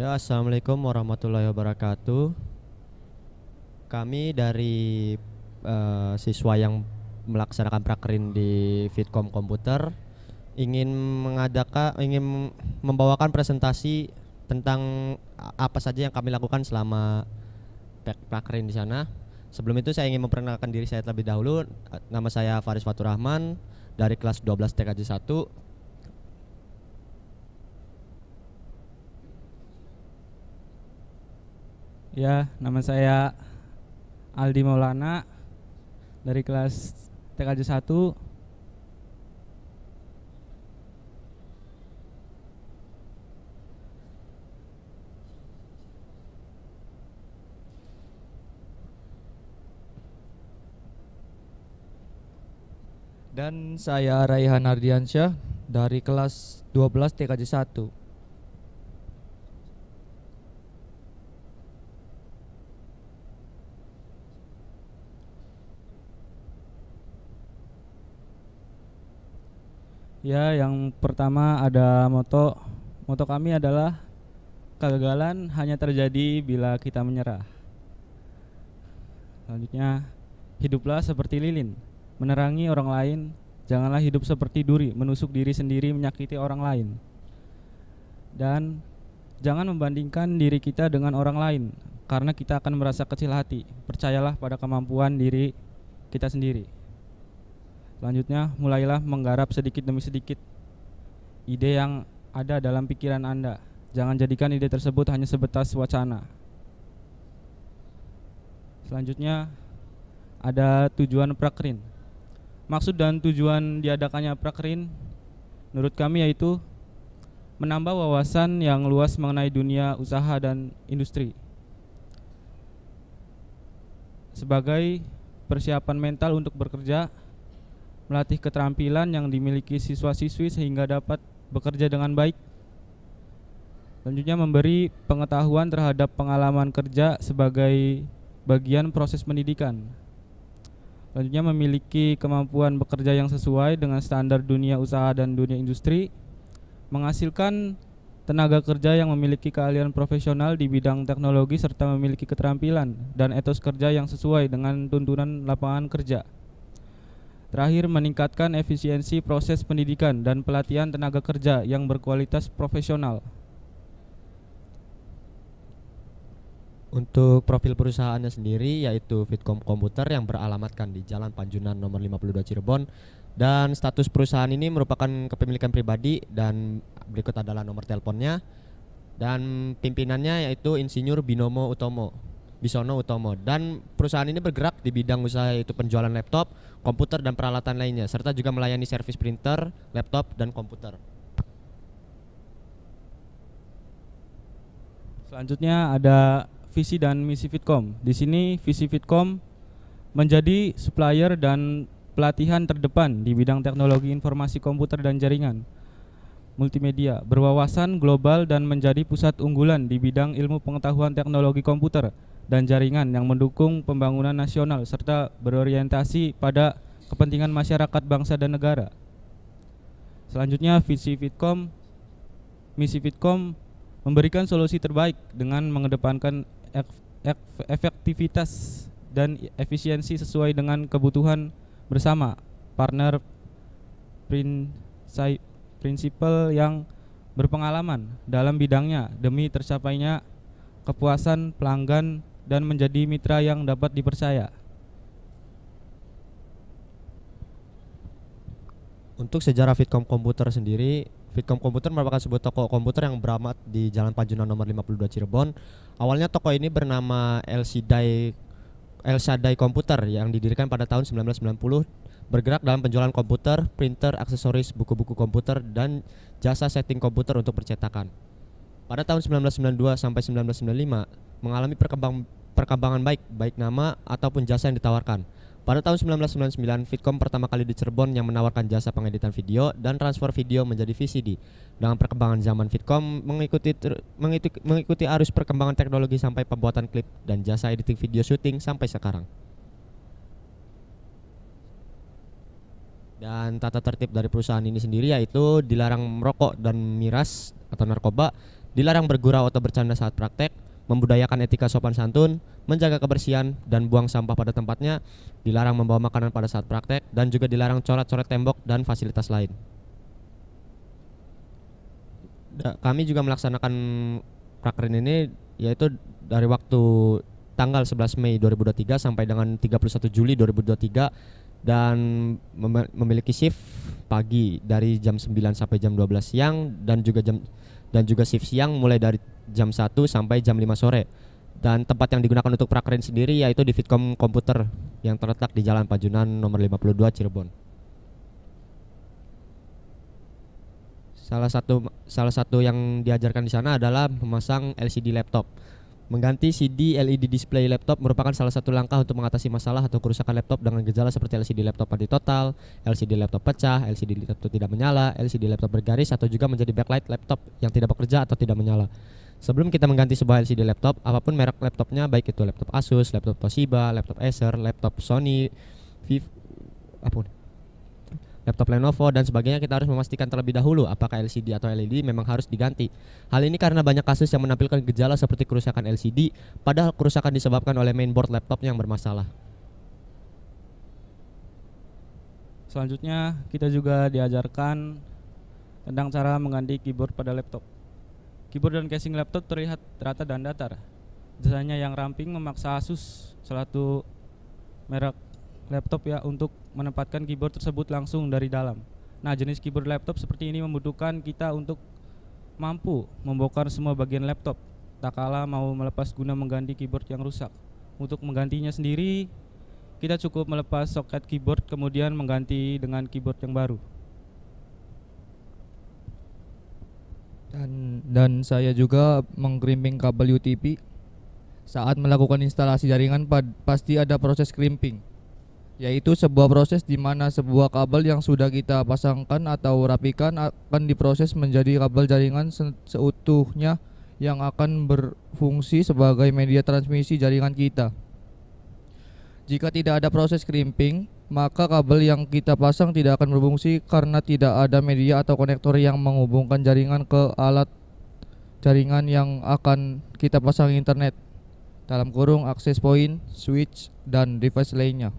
Ya, Assalamualaikum warahmatullahi wabarakatuh. Kami dari siswa yang melaksanakan prakerin di Fitkom Komputer ingin ingin membawakan presentasi tentang apa saja yang kami lakukan selama prakerin di sana. Sebelum itu saya ingin memperkenalkan diri saya terlebih dahulu. Nama saya Faris Fatur Rahman dari kelas 12 TKJ 1. Ya, nama saya Aldi Maulana dari kelas TKJ 1. Dan saya Raihan Ardiansyah dari kelas 12 TKJ 1. Ya, yang pertama ada moto kami adalah kegagalan hanya terjadi bila kita menyerah. Selanjutnya, hiduplah seperti lilin, menerangi orang lain. Janganlah hidup seperti duri, menusuk diri sendiri, menyakiti orang lain. Dan jangan membandingkan diri kita dengan orang lain, karena kita akan merasa kecil hati. Percayalah pada kemampuan diri kita sendiri. Selanjutnya, mulailah menggarap sedikit demi sedikit ide yang ada dalam pikiran Anda. Jangan jadikan ide tersebut hanya sebatas wacana. Selanjutnya, ada tujuan prakerin. Maksud dan tujuan diadakannya prakerin menurut kami yaitu menambah wawasan yang luas mengenai dunia usaha dan industri, sebagai persiapan mental untuk bekerja, melatih keterampilan yang dimiliki siswa-siswi sehingga dapat bekerja dengan baik. Selanjutnya, memberi pengetahuan terhadap pengalaman kerja sebagai bagian proses pendidikan. Selanjutnya, memiliki kemampuan bekerja yang sesuai dengan standar dunia usaha dan dunia industri, menghasilkan tenaga kerja yang memiliki keahlian profesional di bidang teknologi serta memiliki keterampilan dan etos kerja yang sesuai dengan tuntunan lapangan kerja. Terakhir, meningkatkan efisiensi proses pendidikan dan pelatihan tenaga kerja yang berkualitas profesional. Untuk profil perusahaannya sendiri yaitu Fitkom Komputer yang beralamatkan di Jalan Panjunan nomor 52 Cirebon, dan status perusahaan ini merupakan kepemilikan pribadi, dan berikut adalah nomor teleponnya, dan pimpinannya yaitu Insinyur Bisono Utomo, dan perusahaan ini bergerak di bidang usaha yaitu penjualan laptop, komputer dan peralatan lainnya, serta juga melayani servis printer, laptop dan komputer. Selanjutnya ada visi dan misi Fitkom. Di sini visi Fitkom menjadi supplier dan pelatihan terdepan di bidang teknologi informasi komputer dan jaringan multimedia, berwawasan global dan menjadi pusat unggulan di bidang ilmu pengetahuan teknologi komputer dan jaringan yang mendukung pembangunan nasional serta berorientasi pada kepentingan masyarakat bangsa dan negara. Selanjutnya, misi Fitkom memberikan solusi terbaik dengan mengedepankan efektivitas dan efisiensi sesuai dengan kebutuhan bersama partner prinsipal yang berpengalaman dalam bidangnya demi tercapainya kepuasan pelanggan dan menjadi mitra yang dapat dipercaya. Untuk sejarah Fitkom Komputer sendiri, Fitkom Komputer merupakan sebuah toko komputer yang beramat di Jalan Panjunan nomor 52 Cirebon. Awalnya toko ini bernama El Shaddai Komputer yang didirikan pada tahun 1990, bergerak dalam penjualan komputer, printer, aksesoris, buku-buku komputer, dan jasa setting komputer untuk percetakan. Pada tahun 1992 sampai 1995 mengalami perkembangan baik nama ataupun jasa yang ditawarkan. Pada tahun 1999, Fitkom pertama kali di Cirebon yang menawarkan jasa pengeditan video dan transfer video menjadi VCD. Dengan perkembangan zaman, Fitkom mengikuti arus perkembangan teknologi sampai pembuatan klip dan jasa editing video syuting sampai sekarang. Dan tata tertib dari perusahaan ini sendiri yaitu dilarang merokok dan miras atau narkoba, dilarang bergurau atau bercanda saat praktek, membudayakan etika sopan santun, menjaga kebersihan dan buang sampah pada tempatnya, dilarang membawa makanan pada saat praktek, dan juga dilarang coret-coret tembok dan fasilitas lain. Kami juga melaksanakan prakrin ini yaitu dari waktu tanggal 11 Mei 2023 sampai dengan 31 Juli 2023 dan memiliki shift pagi dari jam 9 sampai jam 12 siang dan juga shift siang mulai dari jam 1 sampai jam 5 sore. Dan tempat yang digunakan untuk prakrin sendiri yaitu di Fitkom Komputer yang terletak di Jalan Pajunan nomor 52 Cirebon. Salah satu yang diajarkan di sana adalah memasang LCD laptop. Mengganti CD LED display laptop merupakan salah satu langkah untuk mengatasi masalah atau kerusakan laptop dengan gejala seperti LCD laptop mati total, LCD laptop pecah, LCD laptop tidak menyala, LCD laptop bergaris, atau juga menjadi backlight laptop yang tidak bekerja atau tidak menyala. Sebelum kita mengganti sebuah LCD laptop, apapun merek laptopnya, baik itu laptop Asus, laptop Toshiba, laptop Acer, laptop Sony, laptop Lenovo dan sebagainya, kita harus memastikan terlebih dahulu apakah LCD atau LED memang harus diganti. Hal ini karena banyak kasus yang menampilkan gejala seperti kerusakan LCD, padahal kerusakan disebabkan oleh mainboard laptop yang bermasalah. Selanjutnya kita juga diajarkan tentang cara mengganti keyboard pada laptop. Keyboard dan casing laptop terlihat rata dan datar. Desainnya yang ramping memaksa Asus, salah satu merek laptop ya, untuk menempatkan keyboard tersebut langsung dari dalam. Nah, jenis keyboard laptop seperti ini membutuhkan kita untuk mampu membongkar semua bagian laptop tak kala mau melepas guna mengganti keyboard yang rusak. Untuk menggantinya sendiri, kita cukup melepas soket keyboard kemudian mengganti dengan keyboard yang baru. Dan saya juga mengkrimping kabel UTP. Saat melakukan instalasi jaringan pasti ada proses crimping, yaitu sebuah proses di mana sebuah kabel yang sudah kita pasangkan atau rapikan akan diproses menjadi kabel jaringan seutuhnya yang akan berfungsi sebagai media transmisi jaringan kita. Jika tidak ada proses crimping, maka kabel yang kita pasang tidak akan berfungsi karena tidak ada media atau konektor yang menghubungkan jaringan ke alat jaringan yang akan kita pasang internet, dalam kurung access point, switch, dan device lainnya.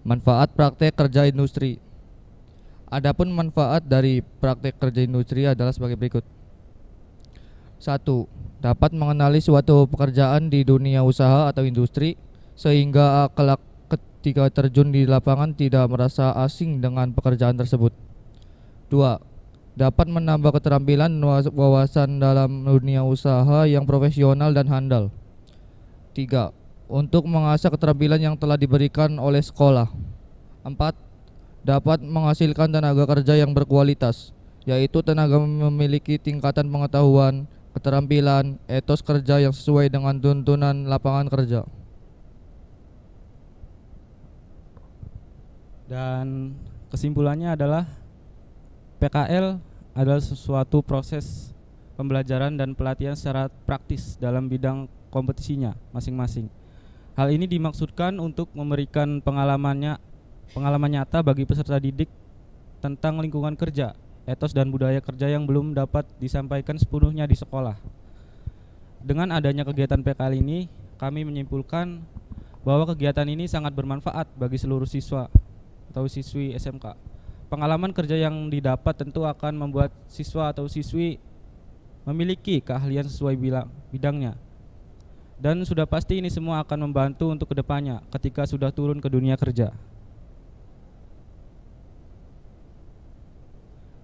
Manfaat praktek kerja industri. Adapun manfaat dari praktek kerja industri adalah sebagai berikut. 1. Dapat mengenali suatu pekerjaan di dunia usaha atau industri sehingga kelak ketika terjun di lapangan tidak merasa asing dengan pekerjaan tersebut. 2. Dapat menambah keterampilan wawasan dalam dunia usaha yang profesional dan handal. 3. Untuk mengasah keterampilan yang telah diberikan oleh sekolah. 4. Dapat menghasilkan tenaga kerja yang berkualitas, yaitu tenaga memiliki tingkatan pengetahuan, keterampilan, etos kerja yang sesuai dengan tuntunan lapangan kerja. Dan kesimpulannya adalah PKL adalah sesuatu proses pembelajaran dan pelatihan secara praktis dalam bidang kompetisinya masing-masing. Hal ini dimaksudkan untuk memberikan pengalaman nyata bagi peserta didik tentang lingkungan kerja, etos dan budaya kerja yang belum dapat disampaikan sepenuhnya di sekolah. Dengan adanya kegiatan PKL ini, kami menyimpulkan bahwa kegiatan ini sangat bermanfaat bagi seluruh siswa atau siswi SMK. Pengalaman kerja yang didapat tentu akan membuat siswa atau siswi memiliki keahlian sesuai bidangnya. Dan sudah pasti ini semua akan membantu untuk kedepannya ketika sudah turun ke dunia kerja.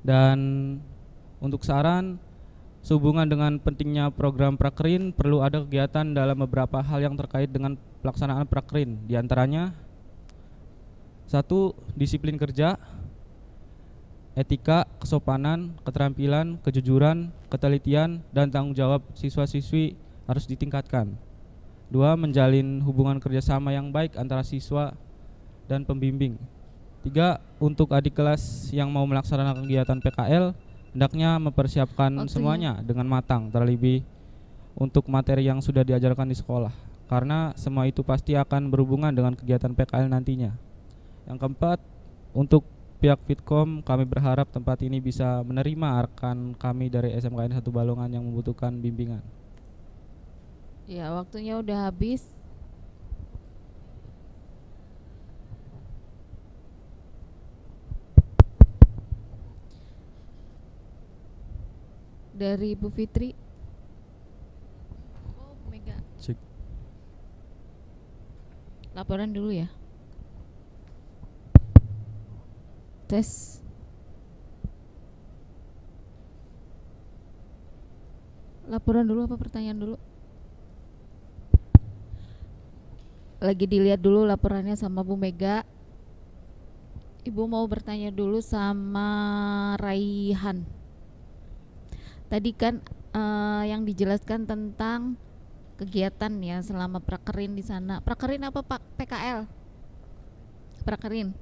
Dan untuk saran, sehubungan dengan pentingnya program Prakrin, perlu ada kegiatan dalam beberapa hal yang terkait dengan pelaksanaan Prakrin. Di antaranya 1. Disiplin kerja, etika, kesopanan, keterampilan, kejujuran, ketelitian, dan tanggung jawab siswa-siswi harus ditingkatkan. 2. Menjalin hubungan kerjasama yang baik antara siswa dan pembimbing. 3. Untuk adik kelas yang mau melaksanakan kegiatan PKL, hendaknya mempersiapkan semuanya dengan matang, terlebih untuk materi yang sudah diajarkan di sekolah, karena semua itu pasti akan berhubungan dengan kegiatan PKL nantinya. Yang keempat, untuk pihak Fitkom, kami berharap tempat ini bisa menerima rekan kami dari SMKN 1 Balongan yang membutuhkan bimbingan. Ya, waktunya udah habis. Dari Bu Fitri. Oh, Bu Mega. Cek. Laporan dulu ya. Tes. Laporan dulu apa pertanyaan dulu? Lagi dilihat dulu laporannya sama Bu Mega. Ibu mau bertanya dulu sama Raihan. Tadi kan yang dijelaskan tentang kegiatan ya selama prakerin di sana. Prakerin apa Pak? PKL? Prakerin.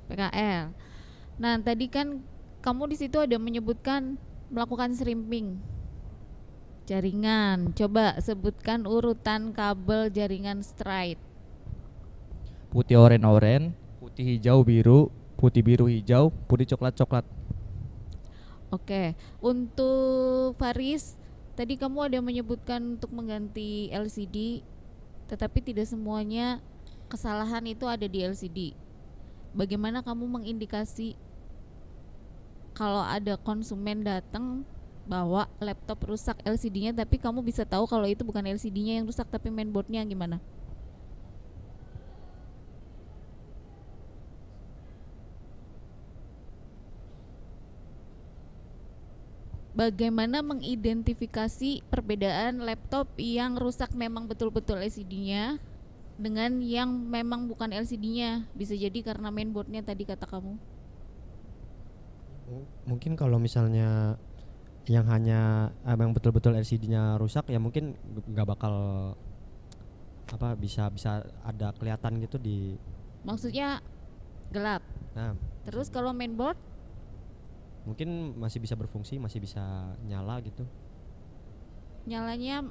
PKL. Nah, tadi kan kamu di situ ada menyebutkan melakukan shrimping jaringan. Coba sebutkan urutan kabel jaringan straight. Putih oren, putih hijau biru, putih biru hijau, putih coklat. Oke, untuk Faris, tadi kamu ada menyebutkan untuk mengganti LCD, tetapi tidak semuanya kesalahan itu ada di LCD. Bagaimana kamu mengindikasi kalau ada konsumen datang bawa laptop rusak LCD-nya, tapi kamu bisa tahu kalau itu bukan LCD-nya yang rusak tapi mainboard-nya gimana? Bagaimana mengidentifikasi perbedaan laptop yang rusak memang betul-betul LCD-nya dengan yang memang bukan LCD-nya? Bisa jadi karena mainboard-nya tadi kata kamu. Mungkin kalau misalnya yang hanya yang betul-betul LCD-nya rusak ya mungkin nggak bakal bisa ada kelihatan gitu di. Maksudnya gelap. Nah, Terus kalau mainboard mungkin masih bisa berfungsi, masih bisa nyala gitu. nyalanya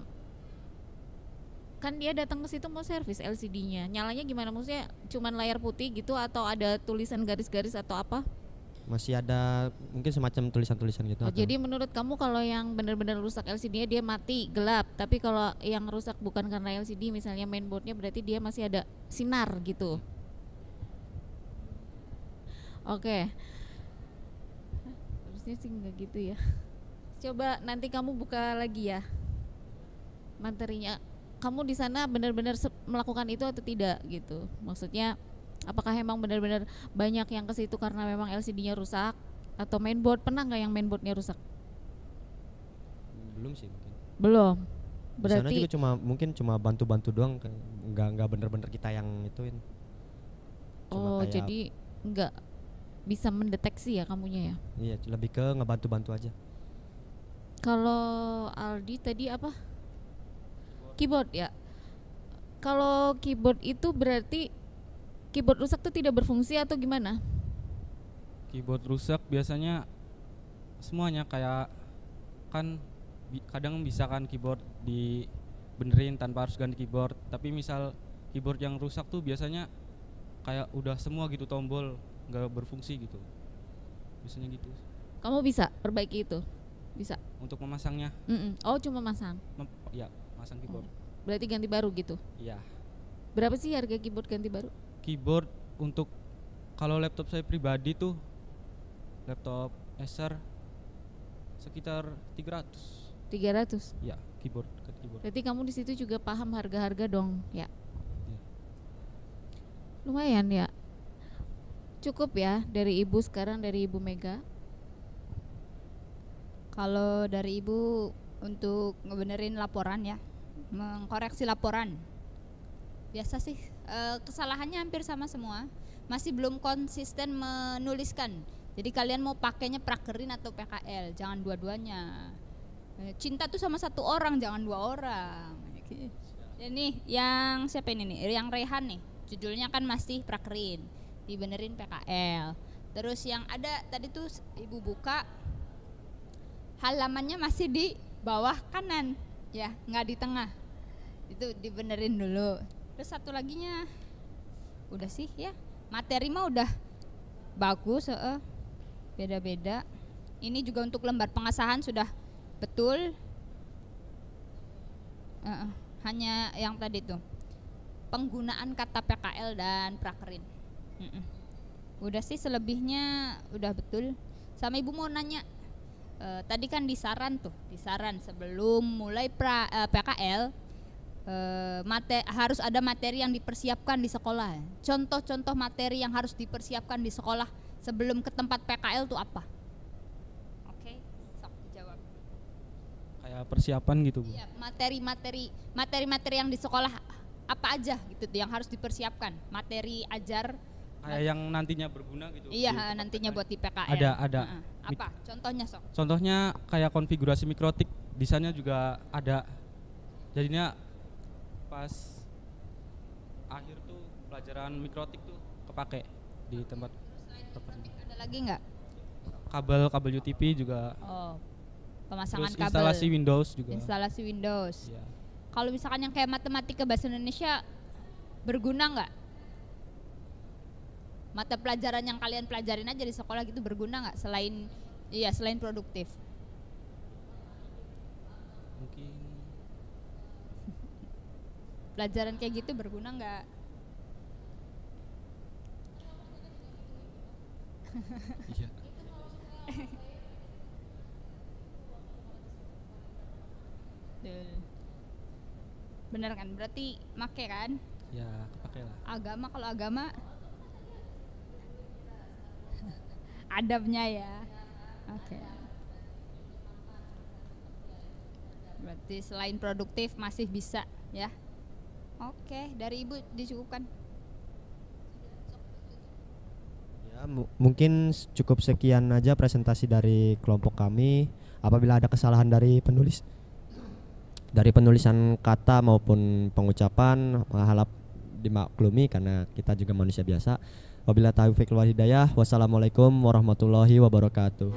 kan dia datang ke situ mau servis LCD-nya. Nyalanya gimana? Maksudnya cuman layar putih gitu atau ada tulisan garis-garis atau apa? Masih ada mungkin semacam tulisan-tulisan gitu. Oh, atau- jadi menurut kamu kalau yang benar-benar rusak LCD-nya dia mati gelap, tapi kalau yang rusak bukan karena LCD misalnya mainboard-nya berarti dia masih ada sinar gitu. Oke. Harusnya sih enggak gitu ya. Coba nanti kamu buka lagi ya materinya. Kamu di sana benar-benar melakukan itu atau tidak gitu. Maksudnya apakah emang benar-benar banyak yang ke situ karena memang LCD-nya rusak atau mainboard? Pernah nggak yang mainboard-nya rusak? Belum sih mungkin. Belum. Di sana Berarti juga cuma bantu-bantu doang, nggak bener-bener kita yang ituin. Cuma oh, kayak- jadi nggak bisa mendeteksi ya kamunya ya. Iya, lebih ke ngebantu-bantu aja. Kalau Aldi tadi apa? Keyboard ya. Kalau keyboard itu berarti keyboard rusak tuh tidak berfungsi atau gimana? Keyboard rusak biasanya semuanya kayak kan kadang bisa kan keyboard dibenerin tanpa harus ganti keyboard, tapi misal keyboard yang rusak tuh biasanya kayak udah semua gitu tombol nggak berfungsi gitu, biasanya gitu. Kamu bisa perbaiki itu? Bisa. Untuk memasangnya Oh, cuma masang. ya masang keyboard. Berarti ganti baru gitu. Iya. Berapa sih harga keyboard ganti baru? Keyboard untuk kalau laptop saya pribadi tuh laptop Acer sekitar 300. 300. Ya, keyboard. Berarti kamu di situ juga paham harga-harga dong, ya? Iya. Lumayan ya. Cukup ya dari Ibu, sekarang dari Ibu Mega. Kalau dari Ibu untuk ngebenerin laporan ya, mengkoreksi laporan. Biasa sih kesalahannya hampir sama semua. Masih belum konsisten menuliskan. Jadi kalian mau pakainya prakerin atau PKL, jangan dua-duanya. Cinta tuh sama satu orang, jangan dua orang. Ini yang siapa ini nih? Yang Rehan nih. Judulnya kan masih prakerin, dibenerin PKL. Terus yang ada tadi tuh Ibu buka halamannya masih di bawah kanan, ya, nggak di tengah. Itu dibenerin dulu. Terus satu laginya, udah sih ya, materi mah udah bagus, beda-beda. Ini juga untuk lembar pengesahan sudah betul. Hanya yang tadi tuh penggunaan kata PKL dan prakerin. Udah sih, selebihnya udah betul. Sama ibu mau nanya, tadi kan di saran sebelum mulai PKL harus ada materi yang dipersiapkan di sekolah. Contoh-contoh materi yang harus dipersiapkan di sekolah sebelum ke tempat PKL tuh apa? Oke, sok dijawab. Kayak persiapan gitu, Bu. Iya, materi-materi yang di sekolah apa aja gitu tuh yang harus dipersiapkan. Materi ajar Kayak yang nantinya berguna gitu. iya, di tempat nantinya PKL. buat di PKL. Ada. Apa? Contohnya sok. Contohnya kayak konfigurasi mikrotik, desainnya juga ada. Jadinya pas akhir tuh pelajaran mikrotik tuh kepake di tempat PKL. Ada lagi nggak? Kabel UTP juga. Oh, pemasangan Terus kabel. instalasi Windows juga. Instalasi Windows. Iya. Kalau misalkan yang kayak matematika bahasa Indonesia berguna nggak? Mata pelajaran yang kalian pelajarin aja di sekolah gitu berguna nggak selain produktif? Mungkin Pelajaran kayak gitu berguna nggak? iya. Bener kan? Berarti make kan? Ya, kepake lah. Kalau agama adabnya ya. Oke. Berarti selain produktif masih bisa ya. Oke, dari Ibu dicukupkan. Ya, mungkin cukup sekian aja presentasi dari kelompok kami. Apabila ada kesalahan dari penulisan kata maupun pengucapan, harap dimaklumi karena kita juga manusia biasa. Wabillahi taufiq wal hidayah. Wassalamualaikum warahmatullahi wabarakatuh.